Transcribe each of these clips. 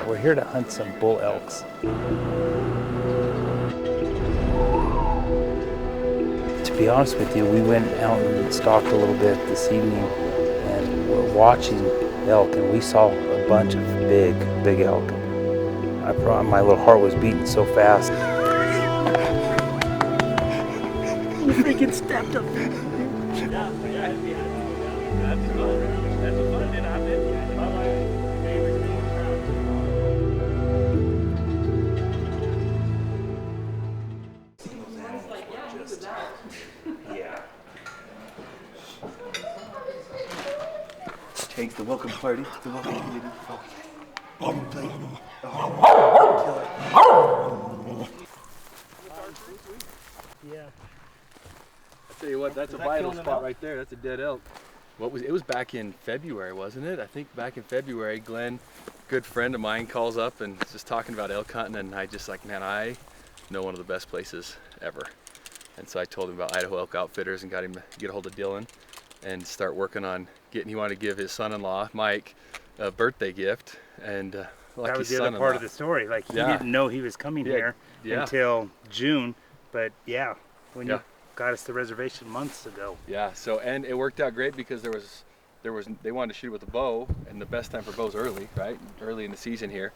We're here to hunt some bull elks. To be honest with you, we went out and stalked a little bit this evening and we're watching elk, and we saw a bunch of big elk. My little heart was beating so fast. We freaking stepped up. Takes the welcome party, the welcome community. Welcome plate. Yeah. I tell you what, that's a vital spot right there. That's a dead elk. It was back in February, wasn't it? I think back in February, Glenn, good friend of mine, calls up and is just talking about elk hunting, and I just like, man, I know one of the best places ever. And so I told him about Idaho Elk Outfitters and got him to get a hold of Dylan and start working on he wanted to give his son-in-law, Mike, a birthday gift. And that was the other part of the story. Like, he didn't know he was coming here until June. But yeah, when you got us the reservation months ago. Yeah, so, and it worked out great because they wanted to shoot with a bow, and the best time for bows early, right? Early in the season here.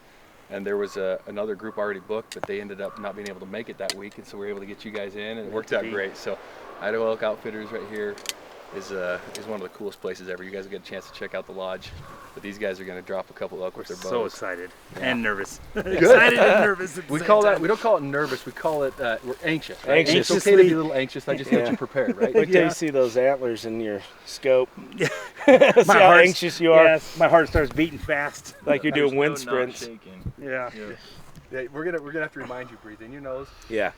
And there was another group already booked, but they ended up not being able to make it that week, and so we were able to get you guys in, and it worked out great. So Idaho Elk Outfitters right here is one of the coolest places ever. You guys will get a chance to check out the lodge, but these guys are going to drop a couple elk with their bows. So excited and nervous. Excited and nervous. We don't call it nervous. We call it we're anxious. Right? It's okay to be a little anxious. I just get you prepared, right? Wait till you see those antlers in your scope. See how anxious you are. Yes, my heart starts beating fast. Like you're doing wind sprints. Yeah. We're gonna have to remind you, breathe in your nose. Yeah.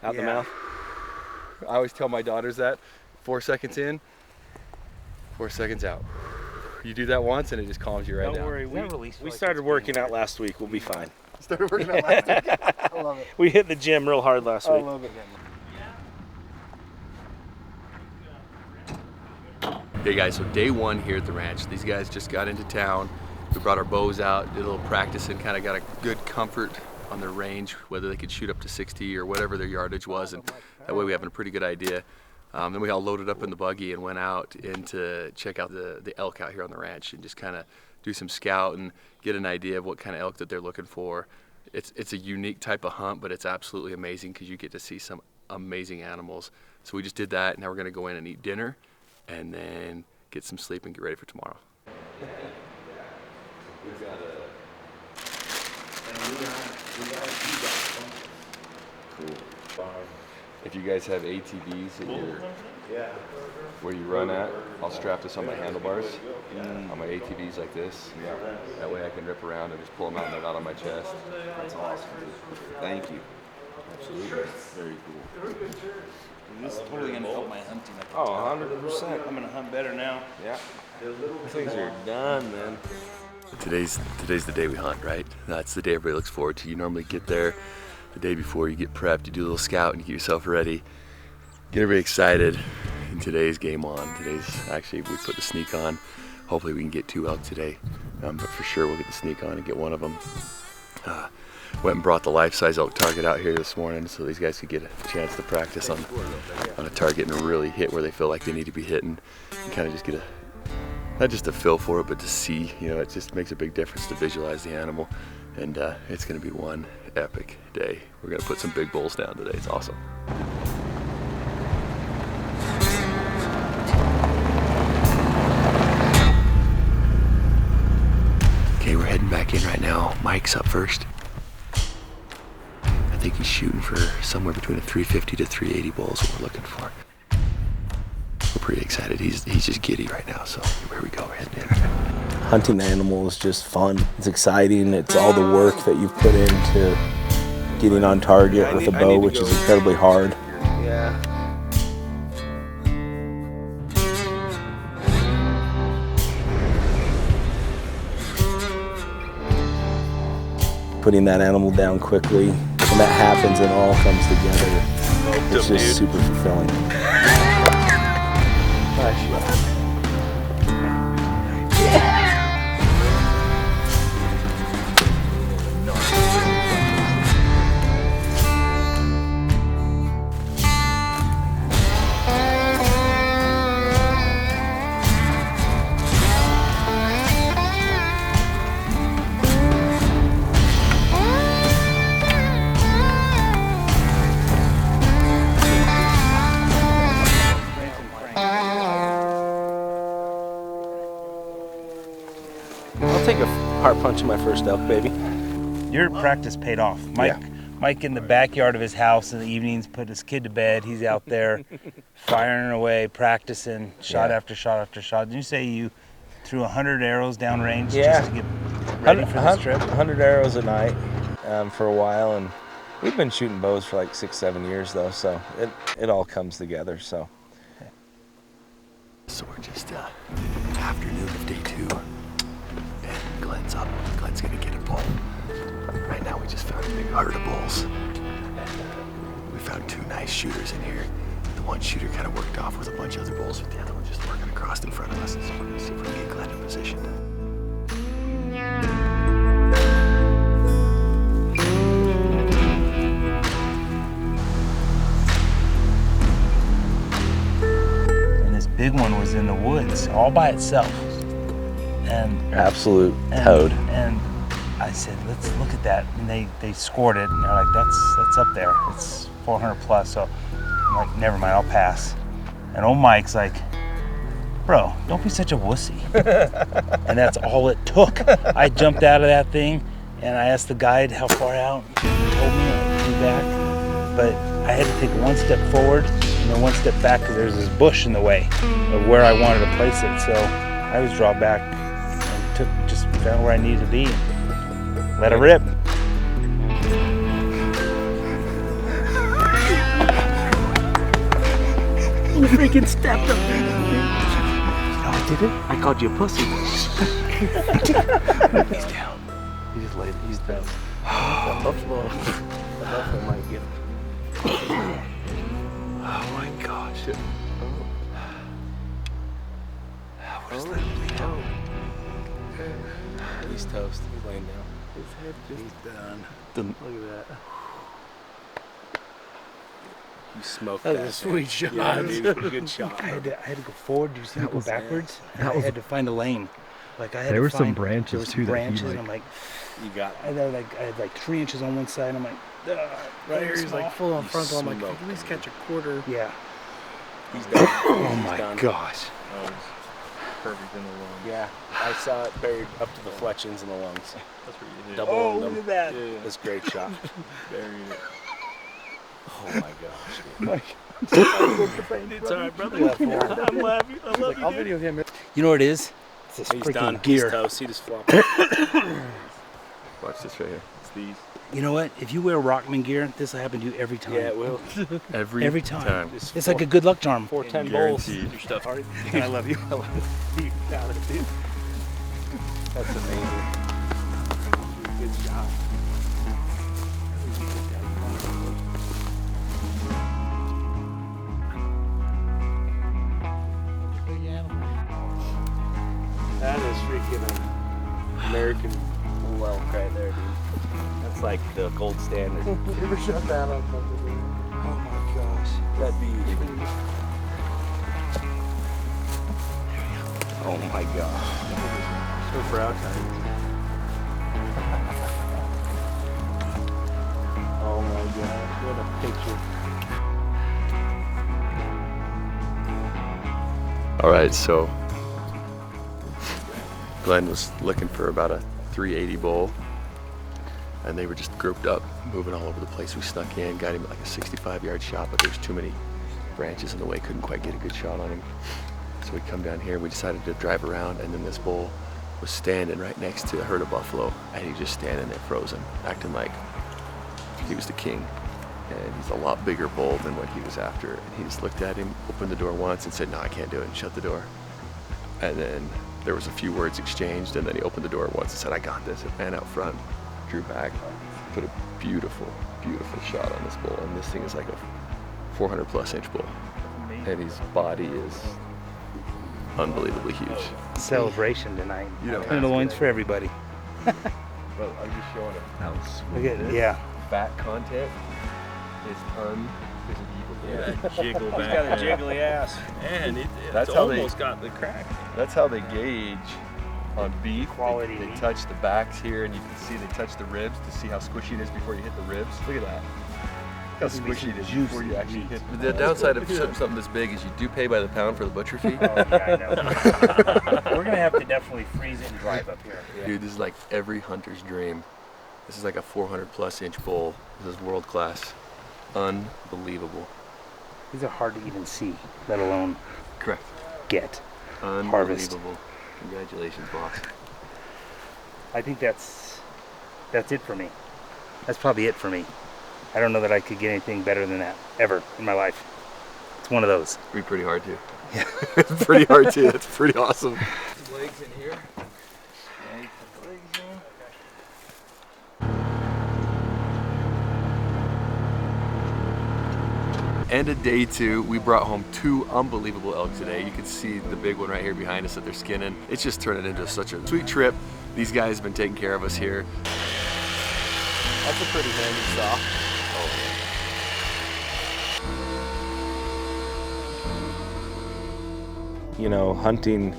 Out the mouth. I always tell my daughters that 4 seconds in, 4 seconds out. You do that once and it just calms you right down. Don't worry, we started working out last week. We'll be fine. Started working out last week? I love it. We hit the gym real hard last week. I love it. Hey guys, so day one here at the ranch. These guys just got into town. We brought our bows out, did a little practicing, kind of got a good comfort on their range, whether they could shoot up to 60 or whatever their yardage was, and that way we have a pretty good idea. Then we all loaded up in the buggy and went out to check out the elk out here on the ranch and just kind of do some scout and get an idea of what kind of elk that they're looking for. It's a unique type of hunt, but it's absolutely amazing because you get to see some amazing animals. So we just did that. Now we're going to go in and eat dinner and then get some sleep and get ready for tomorrow. Cool. If you guys have ATVs where you run at, I'll strap this on my handlebars on my ATVs like this. That way I can rip around and just pull them out and they're not on my chest. That's awesome. Thank you. Absolutely. Very cool. This is totally going to help my hunting. Oh, 100%. I'm going to hunt better now. Yeah. Things are done, man. Today's the day we hunt, right? That's the day everybody looks forward to. You normally get there the day before, you get prepped, you do a little scout and you get yourself ready. Get everybody excited. And today's game on. We put the sneak on. Hopefully we can get 2 elk today. But for sure we'll get the sneak on and get one of them. Went and brought the life-size elk target out here this morning so these guys could get a chance to practice on a target and really hit where they feel like they need to be hitting. And kind of just get not just a feel for it, but to see, it just makes a big difference to visualize the animal. And it's gonna be one epic day. We're gonna put some big bulls down today. It's awesome. Okay, we're heading back in right now. Mike's up first. I think he's shooting for somewhere between a 350 to 380 bull is what we're looking for. We're pretty excited. He's just giddy right now, so here we go. We're heading in. Hunting the animal is just fun. It's exciting. It's all the work that you've put into getting on target with a bow, which is incredibly hard. Yeah. Putting that animal down quickly, when that happens, it all comes together. It's just super fulfilling. take a heart punch in my first elk, baby. Your practice paid off. Mike in the backyard of his house in the evenings put his kid to bed. He's out there firing away, practicing shot after shot after shot. Did you say you threw 100 arrows downrange just to get ready for this trip? 100 arrows a night for a while, and we've been shooting bows for like 6-7 years though, so it all comes together. So we're just afternoon of day 2, and Glen's up. Glen's gonna get a bull. Right now we just found a big herd of bulls. We found 2 nice shooters in here. The one shooter kind of worked off with a bunch of other bulls, but the other one just working across in front of us. So we're gonna see if we can get Glen in position. Big one was in the woods all by itself, and absolute toad. And I said, let's look at that. And they scored it, and they're like, that's up there. It's 400 plus. So I'm like, never mind, I'll pass. And old Mike's like, bro, don't be such a wussy. And that's all it took. I jumped out of that thing, and I asked the guide how far out. He told me I could do back, but I had to take one step forward and then one step back because there's this bush in the way of where I wanted to place it. So I was drawn back and just found where I needed to be. Let it rip. You freaking stepped up. You know I did it? I called you a pussy. He's down. He just laid. He's down. The buffalo might get him. Oh my gosh. What is that bleed out? He's toast. He's laying down. His head just Look at that. You smoked That that. was a sweet shot. Yeah, dude, good shot. I had to go forward. Did you see me go backwards? I had to find a lane. Like I had there to were find, some branches there were some too branches, that he and I'm like, You got I had like 3 inches on one side. And I'm like, right here. He's like full on frontal. I'm like, at least catch a quarter. Yeah. He's done. Oh my done. gosh. That was perfect in the lungs. Yeah, I saw it buried up to the fletchings in the lungs. That's what you did. Double Oh, them. look at that. Yeah. That's a great shot. Buried it. Oh my gosh. It's all right, brother. I'm laughing. I love you. I'll video him. You know what it is? It's this He's freaking done. gear. He's toast. He just flopped. Watch this right here. It's these. You know what? If you wear Rockman gear, this will happen to you every time. Yeah, it will. Every time. It's It's like a good luck charm. 410 bowls. guaranteed. Your stuff. I love you. I love you. Dude. That's amazing. Good job. That is freaking American bull elk right there, dude. That's like the gold standard. You ever shut that on something? Oh my gosh. That'd be. Oh my gosh. So proud. Oh my gosh. What a picture. All right, so Glen was looking for about a 380 bull, and they were just grouped up, moving all over the place. We snuck in, got him like a 65-yard shot, but there's too many branches in the way, couldn't quite get a good shot on him. So we come down here, we decided to drive around, and then this bull was standing right next to a herd of buffalo, and he just standing there frozen, acting like he was the king. And he's a lot bigger bull than what he was after. And he just looked at him, opened the door once and said, no, I can't do it, and shut the door. And then there was a few words exchanged, and then he opened the door once and said, I got this. And ran out front, drew back, put a beautiful, beautiful shot on this bull. And this thing is like a 400 plus inch bull. And his body is unbelievably huge. Celebration tonight. You know, Tenderloins for everybody. But I'm just showing it. That was Look at it. Yeah. Fat content is unbelievable. that jiggle He's back got a there. jiggly ass. And it's That's how they- almost got the crack. That's how they gauge on beef. Quality They meat. touch the backs here, and you can see they touch the ribs to see how squishy it is before you hit the ribs. Look at that. how squishy it is before you actually hit. The downside of something this big is you do pay by the pound for the butcher fee. Oh, yeah, I know. We're gonna have to definitely freeze it and drive up here. Dude, this is like every hunter's dream. This is like a 400+ inch bull. This is world class. Unbelievable. These are hard to even see, let alone Correct. get. Unbelievable. Harvest. Congratulations, boss. I think that's it for me. That's probably it for me. I don't know that I could get anything better than that ever in my life. It's one of those. It'd be pretty hard too. Yeah. It's pretty hard too. That's pretty awesome. Legs in here. End of day 2, we brought home 2 unbelievable elk today. You can see the big one right here behind us that they're skinning. It's just turning into such a sweet trip. These guys have been taking care of us here. That's a pretty handy saw. You know, hunting,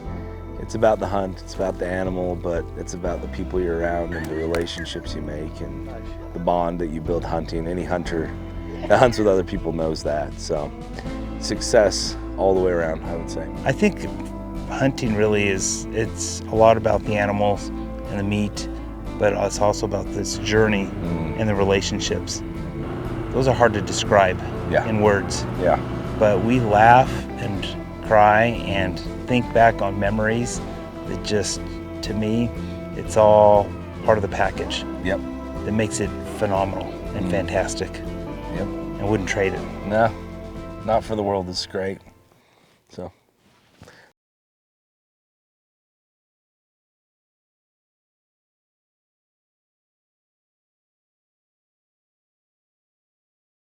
it's about the hunt, it's about the animal, but it's about the people you're around and the relationships you make and the bond that you build hunting. Any hunter that hunts with other people knows that. So success all the way around, I would say. I think hunting really it's a lot about the animals and the meat, but it's also about this journey and the relationships. Those are hard to describe in words. Yeah. But we laugh and cry and think back on memories that just, to me, it's all part of the package. Yep. That makes it phenomenal and fantastic. Yep. I wouldn't trade it. No, not for the world. This is great. So